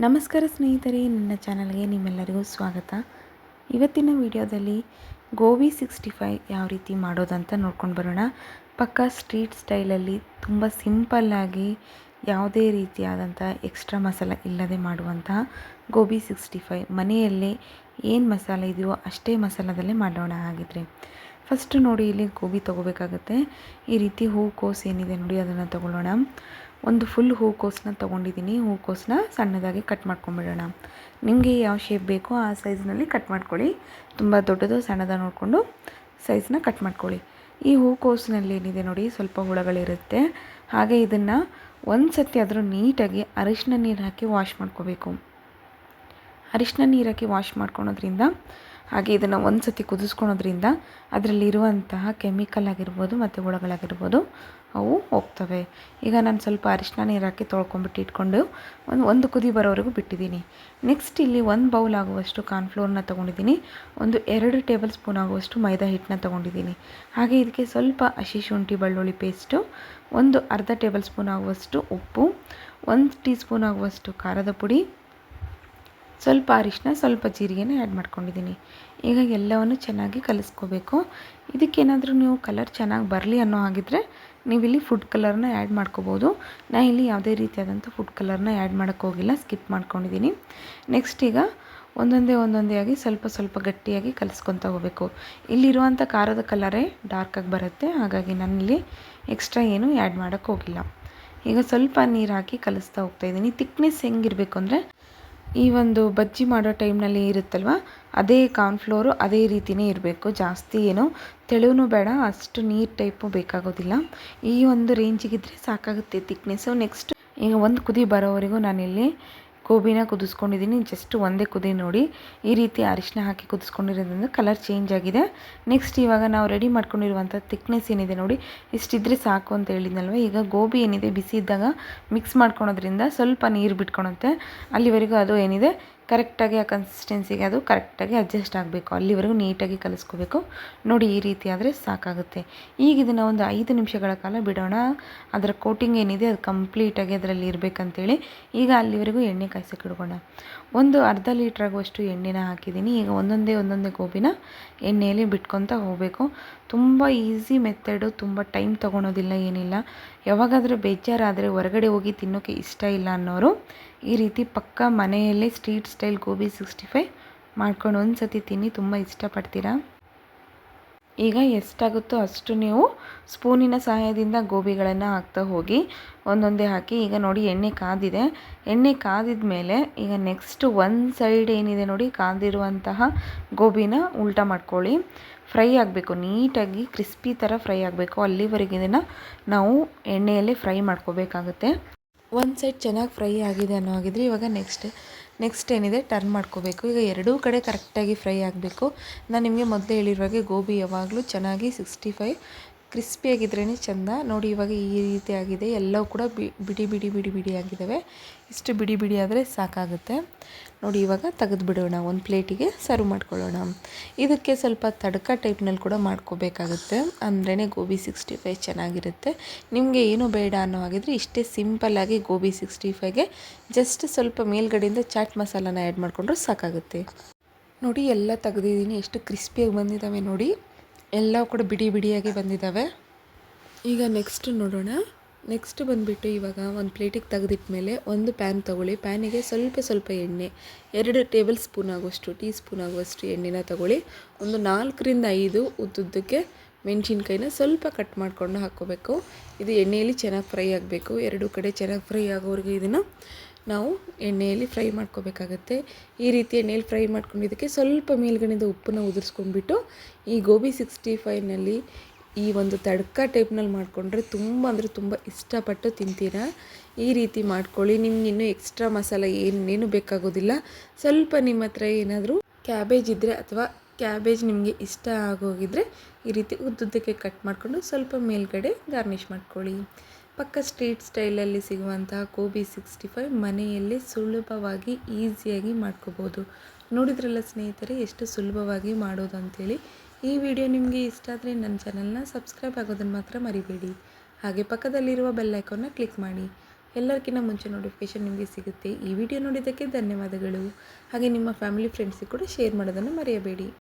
ನಮಸ್ಕಾರ ಸ್ನೇಹಿತರೆ, ನನ್ನ ಚಾನಲ್ಗೆ ನಿಮ್ಮೆಲ್ಲರಿಗೂ ಸ್ವಾಗತ. ಇವತ್ತಿನ ವಿಡಿಯೋದಲ್ಲಿ ಗೋಬಿ 65 ಯಾವ ರೀತಿ ಮಾಡೋದಂತ ನೋಡ್ಕೊಂಡು ಬರೋಣ. ಪಕ್ಕಾ ಸ್ಟ್ರೀಟ್ ಸ್ಟೈಲಲ್ಲಿ ತುಂಬ ಸಿಂಪಲ್ಲಾಗಿ ಯಾವುದೇ ರೀತಿಯಾದಂಥ ಎಕ್ಸ್ಟ್ರಾ ಮಸಾಲ ಇಲ್ಲದೆ ಮಾಡುವಂತಹ ಗೋಬಿ 65 ಮನೆಯಲ್ಲೇ ಏನು ಮಸಾಲ ಇದೆಯೋ ಅಷ್ಟೇ ಮಸಾಲದಲ್ಲೇ ಮಾಡೋಣ. ಹಾಗಿದ್ರೆ ಫಸ್ಟು ನೋಡಿ, ಇಲ್ಲಿ ಗೋಬಿ ತೊಗೋಬೇಕಾಗುತ್ತೆ. ಈ ರೀತಿ ಹೂಕೋಸು ಏನಿದೆ ನೋಡಿ ಅದನ್ನು ತೊಗೊಳ್ಳೋಣ. ಒಂದು ಫುಲ್ ಹೂಕೋಸನ್ನ ತೊಗೊಂಡಿದ್ದೀನಿ. ಹೂಕೋಸನ್ನ ಸಣ್ಣದಾಗಿ ಕಟ್ ಮಾಡ್ಕೊಂಬಿಡೋಣ. ನಿಮಗೆ ಯಾವ ಶೇಪ್ ಬೇಕೋ ಆ ಸೈಜ್ನಲ್ಲಿ ಕಟ್ ಮಾಡ್ಕೊಳ್ಳಿ. ತುಂಬ ದೊಡ್ಡದು ಸಣ್ಣದ ನೋಡಿಕೊಂಡು ಸೈಜ್ನ ಕಟ್ ಮಾಡ್ಕೊಳ್ಳಿ. ಈ ಹೂಕೋಸಿನಲ್ಲಿ ಏನಿದೆ ನೋಡಿ ಸ್ವಲ್ಪ ಹುಳಗಳಿರುತ್ತೆ. ಹಾಗೆ ಇದನ್ನು ಒಂದು ಸತಿ ಆದರೂ ನೀಟಾಗಿ ಅರಿಶಿನ ನೀರು ಹಾಕಿ ವಾಶ್ ಮಾಡ್ಕೋಬೇಕು. ಅರಿಶಿನ ನೀರು ಹಾಕಿ ವಾಶ್ ಮಾಡ್ಕೊಳೋದ್ರಿಂದ, ಹಾಗೆ ಇದನ್ನು ಒಂದು ಸತಿ ಕುದಿಸ್ಕೊಳೋದ್ರಿಂದ ಅದರಲ್ಲಿರುವಂತಹ ಕೆಮಿಕಲ್ ಆಗಿರ್ಬೋದು ಮತ್ತು ಹುಳಗಳಾಗಿರ್ಬೋದು ಅವು ಹೋಗ್ತವೆ. ಈಗ ನಾನು ಸ್ವಲ್ಪ ಅರಿಶಿನ ನೀರು ಹಾಕಿ ತೊಳ್ಕೊಂಬಿಟ್ಟು ಇಟ್ಕೊಂಡು ಒಂದು ಕುದಿ ಬರೋವರೆಗೂ ಬಿಟ್ಟಿದ್ದೀನಿ. ನೆಕ್ಸ್ಟ್ ಇಲ್ಲಿ 1 ಬೌಲ್ ಆಗುವಷ್ಟು ಕಾರ್ನ್ಫ್ಲೋರ್ನ ತೊಗೊಂಡಿದ್ದೀನಿ. 2 ಟೇಬಲ್ ಸ್ಪೂನ್ ಆಗುವಷ್ಟು ಮೈದಾ ಹಿಟ್ಟನ್ನ ತೊಗೊಂಡಿದ್ದೀನಿ. ಹಾಗೆ ಇದಕ್ಕೆ ಸ್ವಲ್ಪ ಹಸಿ ಶುಂಠಿ ಬೆಳ್ಳುಳ್ಳಿ ಪೇಸ್ಟು, ಅರ್ಧ ಟೇಬಲ್ ಸ್ಪೂನ್ ಆಗುವಷ್ಟು ಉಪ್ಪು, 1 ಟೀ ಸ್ಪೂನ್ ಆಗುವಷ್ಟು ಖಾರದ ಪುಡಿ, ಸ್ವಲ್ಪ ಅರಿಶಿನ, ಸ್ವಲ್ಪ ಜೀರಿಗೆನ ಆ್ಯಡ್ ಮಾಡ್ಕೊಂಡಿದ್ದೀನಿ. ಈಗ ಎಲ್ಲವನ್ನು ಚೆನ್ನಾಗಿ ಕಲಿಸ್ಕೋಬೇಕು. ಇದಕ್ಕೇನಾದರೂ ನೀವು ಕಲರ್ ಚೆನ್ನಾಗಿ ಬರಲಿ ಅನ್ನೋ ಹಾಗಿದ್ರೆ ನೀವಿಲ್ಲಿ ಫುಡ್ ಕಲರ್ನ ಆ್ಯಡ್ ಮಾಡ್ಕೋಬೋದು. ನಾನು ಇಲ್ಲಿ ಯಾವುದೇ ರೀತಿಯಾದಂಥ ಫುಡ್ ಕಲರ್ನ ಆ್ಯಡ್ ಮಾಡೋಕ್ಕೆ ಹೋಗಿಲ್ಲ, ಸ್ಕಿಪ್ ಮಾಡ್ಕೊಂಡಿದ್ದೀನಿ. ನೆಕ್ಸ್ಟ್ ಈಗ ಒಂದೊಂದೇ ಆಗಿ ಸ್ವಲ್ಪ ಗಟ್ಟಿಯಾಗಿ ಕಲಿಸ್ಕೊತಾ ಹೋಗಬೇಕು. ಇಲ್ಲಿರುವಂಥ ಖಾರದ ಕಲರೇ ಡಾರ್ಕಾಗಿ ಬರುತ್ತೆ, ಹಾಗಾಗಿ ನಾನಿಲ್ಲಿ ಎಕ್ಸ್ಟ್ರಾ ಏನು ಆ್ಯಡ್ ಮಾಡೋಕ್ಕೆ ಹೋಗಿಲ್ಲ. ಈಗ ಸ್ವಲ್ಪ ನೀರು ಹಾಕಿ ಕಲಿಸ್ತಾ ಹೋಗ್ತಾಯಿದ್ದೀನಿ. ತಿಕ್ನೆಸ್ ಹೆಂಗಿರಬೇಕು ಅಂದರೆ, ಈ ಬಜ್ಜಿ ಮಾಡೋ ಟೈಮ್ನಲ್ಲಿ ಇರುತ್ತಲ್ವ, ಅದೇ ಕಾರ್ನ್ಫ್ಲೋರು ಅದೇ ರೀತಿಯೇ ಇರಬೇಕು. ಜಾಸ್ತಿ ಏನು ತೆಳುವೂ ಬೇಡ, ಅಷ್ಟು ನೀರು ಟೈಪು ಬೇಕಾಗೋದಿಲ್ಲ. ಈ ರೇಂಜಿಗಿದ್ರೆ ಸಾಕಾಗುತ್ತೆ ತಿಕ್ನೆಸ್ಸು. ನೆಕ್ಸ್ಟ್ ಈಗ ಒಂದು ಕುದಿ ಬರೋವರೆಗೂ ನಾನಿಲ್ಲಿ ಗೋಬಿನ ಕುದಿಸ್ಕೊಂಡಿದ್ದೀನಿ. ಜಸ್ಟ್ ಒಂದೇ ಕುದಿ ನೋಡಿ, ಈ ರೀತಿ ಅರಿಶಿನ ಹಾಕಿ ಕುದಿಸ್ಕೊಂಡಿರೋದ್ರಿಂದ ಕಲರ್ ಚೇಂಜ್ ಆಗಿದೆ. ನೆಕ್ಸ್ಟ್ ಇವಾಗ ನಾವು ರೆಡಿ ಮಾಡ್ಕೊಂಡಿರುವಂಥ ತಿಕ್ನೆಸ್ ಏನಿದೆ ನೋಡಿ, ಇಷ್ಟಿದ್ರೆ ಸಾಕು ಅಂತ ಹೇಳಿದ್ನಲ್ವ. ಈಗ ಗೋಬಿ ಏನಿದೆ ಬಿಸಿ ಇದ್ದಾಗ ಮಿಕ್ಸ್ ಮಾಡ್ಕೊಳೋದ್ರಿಂದ ಸ್ವಲ್ಪ ನೀರು ಬಿಟ್ಕೊಳುತ್ತೆ. ಅಲ್ಲಿವರೆಗೂ ಅದು ಏನಿದೆ ಕರೆಕ್ಟಾಗಿ ಆ ಕನ್ಸಿಸ್ಟೆನ್ಸಿಗೆ ಅದು ಕರೆಕ್ಟಾಗಿ ಅಡ್ಜಸ್ಟ್ ಆಗಬೇಕು. ಅಲ್ಲಿವರೆಗೂ ನೀಟಾಗಿ ಕಲಿಸ್ಕೋಬೇಕು. ನೋಡಿ, ಈ ರೀತಿ ಆದರೆ ಸಾಕಾಗುತ್ತೆ. ಈಗ ಇದನ್ನು 5 ನಿಮಿಷಗಳ ಕಾಲ ಬಿಡೋಣ. ಅದರ ಕೋಟಿಂಗ್ ಏನಿದೆ ಅದು ಕಂಪ್ಲೀಟಾಗಿ ಅದರಲ್ಲಿ ಇರಬೇಕಂತೇಳಿ ಈಗ ಅಲ್ಲಿವರೆಗೂ ಎಣ್ಣೆ ಕಾಯ್ಸೋಕೆ ಇಡ್ಬೋಣ. ಅರ್ಧ ಲೀಟ್ರ್ ಆಗುವಷ್ಟು ಎಣ್ಣೆನ ಹಾಕಿದ್ದೀನಿ. ಈಗ ಒಂದೊಂದೇ ಗೋಬಿನ ಎಣ್ಣೆಯಲ್ಲಿ ಬಿಟ್ಕೊತಾ ಹೋಗಬೇಕು. ತುಂಬ ಈಸಿ ಮೆಥಡು, ತುಂಬ ಟೈಮ್ ತೊಗೊಳೋದಿಲ್ಲ, ಏನಿಲ್ಲ. ಯಾವಾಗಾದರೂ ಬೇಜಾರಾದರೆ ಹೊರಗಡೆ ಹೋಗಿ ತಿನ್ನೋಕ್ಕೆ ಇಷ್ಟ ಇಲ್ಲ ಅನ್ನೋರು ಈ ರೀತಿ ಪಕ್ಕ ಮನೆಯಲ್ಲೇ ಸ್ಟ್ರೀಟ್ ಸ್ಟೈಲ್ ಗೋಬಿ 65 ಮಾಡ್ಕೊಂಡು ಒಂದು ಸತಿ ತಿನ್ನಿ, ತುಂಬ ಇಷ್ಟಪಡ್ತೀರಾ. ಈಗ ಎಷ್ಟಾಗುತ್ತೋ ಅಷ್ಟು ನೀವು ಸ್ಪೂನಿನ ಸಹಾಯದಿಂದ ಗೋಬಿಗಳನ್ನು ಹಾಕ್ತಾ ಹೋಗಿ, ಒಂದೊಂದೇ ಹಾಕಿ. ಈಗ ನೋಡಿ, ಎಣ್ಣೆ ಕಾದಿದೆ. ಎಣ್ಣೆ ಕಾದಿದ ಮೇಲೆ ಈಗ ನೆಕ್ಸ್ಟ್ ಒಂದು ಸೈಡ್ ಏನಿದೆ ನೋಡಿ, ಕಾದಿರುವಂತಹ ಗೋಬಿನ ಉಲ್ಟಾ ಮಾಡ್ಕೊಳ್ಳಿ. ಫ್ರೈ ಆಗಬೇಕು, ನೀಟಾಗಿ ಕ್ರಿಸ್ಪಿ ಥರ ಫ್ರೈ ಆಗಬೇಕು. ಅಲ್ಲಿವರೆಗೆ ಇದನ್ನು ನಾವು ಎಣ್ಣೆಯಲ್ಲೇ ಫ್ರೈ ಮಾಡ್ಕೋಬೇಕಾಗುತ್ತೆ. ಒಂದು ಸೈಡ್ ಚೆನ್ನಾಗಿ ಫ್ರೈ ಆಗಿದೆ ಅನ್ನೋ ಹಾಗಿದ್ರೆ ಇವಾಗ ನೆಕ್ಸ್ಟ್ ಏನಿದೆ ಟರ್ನ್ ಮಾಡ್ಕೋಬೇಕು. ಈಗ ಎರಡೂ ಕಡೆ ಕರೆಕ್ಟಾಗಿ ಫ್ರೈ ಆಗಬೇಕು. ನಾನು ನಿಮಗೆ ಮೊದಲೇ ಹೇಳಿರುವಾಗೆ ಗೋಬಿ ಯಾವಾಗಲೂ ಚೆನ್ನಾಗಿ 65 ಕ್ರಿಸ್ಪಿಯಾಗಿದ್ರೇ ಚೆಂದ. ನೋಡಿ, ಇವಾಗ ಈ ರೀತಿ ಆಗಿದೆ. ಎಲ್ಲವೂ ಕೂಡ ಬಿಡಿ ಆಗಿದ್ದಾವೆ. ಇಷ್ಟು ಬಿಡಿ ಆದರೆ ಸಾಕಾಗುತ್ತೆ. ನೋಡಿ, ಇವಾಗ ತೆಗೆದು ಬಿಡೋಣ. ಒಂದು ಪ್ಲೇಟಿಗೆ ಸರ್ವ್ ಮಾಡ್ಕೊಳ್ಳೋಣ. ಇದಕ್ಕೆ ಸ್ವಲ್ಪ ತಡ್ಕ ಟೈಪ್ನಲ್ಲಿ ಕೂಡ ಮಾಡ್ಕೋಬೇಕಾಗುತ್ತೆ, ಅಂದ್ರೇ ಗೋಬಿ 65 ಚೆನ್ನಾಗಿರುತ್ತೆ. ನಿಮಗೆ ಏನೂ ಬೇಡ ಅನ್ನೋ ಹಾಗಿದ್ರೆ ಇಷ್ಟೇ ಸಿಂಪಲ್ಲಾಗಿ ಗೋಬಿ 65ಗೆ ಜಸ್ಟ್ ಸ್ವಲ್ಪ ಮೇಲ್ಗಡೆಯಿಂದ ಚಾಟ್ ಮಸಾಲಾನ ಆ್ಯಡ್ ಮಾಡಿಕೊಂಡ್ರೆ ಸಾಕಾಗುತ್ತೆ. ನೋಡಿ, ಎಲ್ಲ ತೆಗೆದಿದ್ದೀನಿ. ಎಷ್ಟು ಕ್ರಿಸ್ಪಿಯಾಗಿ ಬಂದಿದ್ದಾವೆ ನೋಡಿ, ಎಲ್ಲವೂ ಕೂಡ ಬಿಡಿಯಾಗಿ ಬಂದಿದ್ದಾವೆ. ಈಗ ನೆಕ್ಸ್ಟ್ ನೋಡೋಣ. ನೆಕ್ಸ್ಟ್ ಬಂದುಬಿಟ್ಟು ಇವಾಗ ಒಂದು ಪ್ಲೇಟಿಗೆ ತೆಗೆದಿಟ್ಮೇಲೆ ಒಂದು ಪ್ಯಾನ್ ತೊಗೊಳ್ಳಿ. ಪ್ಯಾನಿಗೆ ಸ್ವಲ್ಪ ಎಣ್ಣೆ, 2 ಟೇಬಲ್ ಸ್ಪೂನ್ ಆಗುವಷ್ಟು, ಟೀ ಸ್ಪೂನ್ ಆಗುವಷ್ಟು ಎಣ್ಣೆನ ತೊಗೊಳ್ಳಿ. 4 ರಿಂದ 5 ಉದ್ದುದ್ದಕ್ಕೆ ಮೆಣಸಿನ್ಕಾಯಿನ ಸ್ವಲ್ಪ ಕಟ್ ಮಾಡಿಕೊಂಡು ಹಾಕ್ಕೋಬೇಕು. ಇದು ಎಣ್ಣೆಯಲ್ಲಿ ಚೆನ್ನಾಗಿ ಫ್ರೈ ಆಗಬೇಕು. ಎರಡೂ ಕಡೆ ಚೆನ್ನಾಗಿ ಫ್ರೈ ಆಗೋವರೆಗೂ ಇದನ್ನು ನಾವು ಎಣ್ಣೆಯಲ್ಲಿ ಫ್ರೈ ಮಾಡ್ಕೋಬೇಕಾಗತ್ತೆ. ಈ ರೀತಿ ಎಣ್ಣೆಯಲ್ಲಿ ಫ್ರೈ ಮಾಡ್ಕೊಂಡಿದ್ದಕ್ಕೆ ಸ್ವಲ್ಪ ಮೇಲ್ಗಡೆಯಿಂದ ಉಪ್ಪನ್ನು ಉದುರಿಸ್ಕೊಂಡ್ಬಿಟ್ಟು ಈ ಗೋಬಿ 65ನಲ್ಲಿ ಈ ತಡ್ಕ ಟೈಪ್ನಲ್ಲಿ ಮಾಡಿಕೊಂಡ್ರೆ ತುಂಬ ಇಷ್ಟಪಟ್ಟು ತಿಂತೀರಾ. ಈ ರೀತಿ ಮಾಡ್ಕೊಳ್ಳಿ. ನಿಮ್ಗೆ ಇನ್ನೂ ಎಕ್ಸ್ಟ್ರಾ ಮಸಾಲ ಏನೇನು ಬೇಕಾಗೋದಿಲ್ಲ. ಸ್ವಲ್ಪ ನಿಮ್ಮ ಹತ್ರ ಏನಾದರೂ ಕ್ಯಾಬೇಜ್ ಇದ್ದರೆ ಅಥವಾ ಕ್ಯಾಬೇಜ್ ನಿಮಗೆ ಇಷ್ಟ ಆಗೋಗಿದ್ರೆ ಈ ರೀತಿ ಉದ್ದುದ್ದಕ್ಕೆ ಕಟ್ ಮಾಡಿಕೊಂಡು ಸ್ವಲ್ಪ ಮೇಲ್ಗಡೆ ಗಾರ್ನಿಷ್ ಮಾಡ್ಕೊಳ್ಳಿ. ಪಕ್ಕ ಸ್ಟ್ರೀಟ್ ಸ್ಟೈಲಲ್ಲಿ ಸಿಗುವಂತಹ ಗೋಬಿ 65 ಮನೆಯಲ್ಲೇ ಸುಲಭವಾಗಿ ಈಸಿಯಾಗಿ ಮಾಡ್ಕೋಬೋದು. ನೋಡಿದ್ರಲ್ಲ ಸ್ನೇಹಿತರೆ, ಎಷ್ಟು ಸುಲಭವಾಗಿ ಮಾಡೋದು ಅಂಥೇಳಿ. ಈ ವಿಡಿಯೋ ನಿಮಗೆ ಇಷ್ಟ ಆದರೆ ನನ್ನ ಚಾನಲ್ನ ಸಬ್ಸ್ಕ್ರೈಬ್ ಆಗೋದನ್ನು ಮಾತ್ರ ಮರಿಬೇಡಿ. ಹಾಗೆ ಪಕ್ಕದಲ್ಲಿರುವ ಬೆಲ್ ಐಕಾನ್ನ ಕ್ಲಿಕ್ ಮಾಡಿ. ಎಲ್ಲರಿಗಿಂತ ಮುಂಚೆ ನೋಟಿಫಿಕೇಷನ್ ನಿಮಗೆ ಸಿಗುತ್ತೆ. ಈ ವಿಡಿಯೋ ನೋಡಿದ್ದಕ್ಕೆ ಧನ್ಯವಾದಗಳು. ಹಾಗೆ ನಿಮ್ಮ ಫ್ಯಾಮಿಲಿ ಫ್ರೆಂಡ್ಸಿಗೆ ಕೂಡ ಶೇರ್ ಮಾಡೋದನ್ನು ಮರೆಯಬೇಡಿ.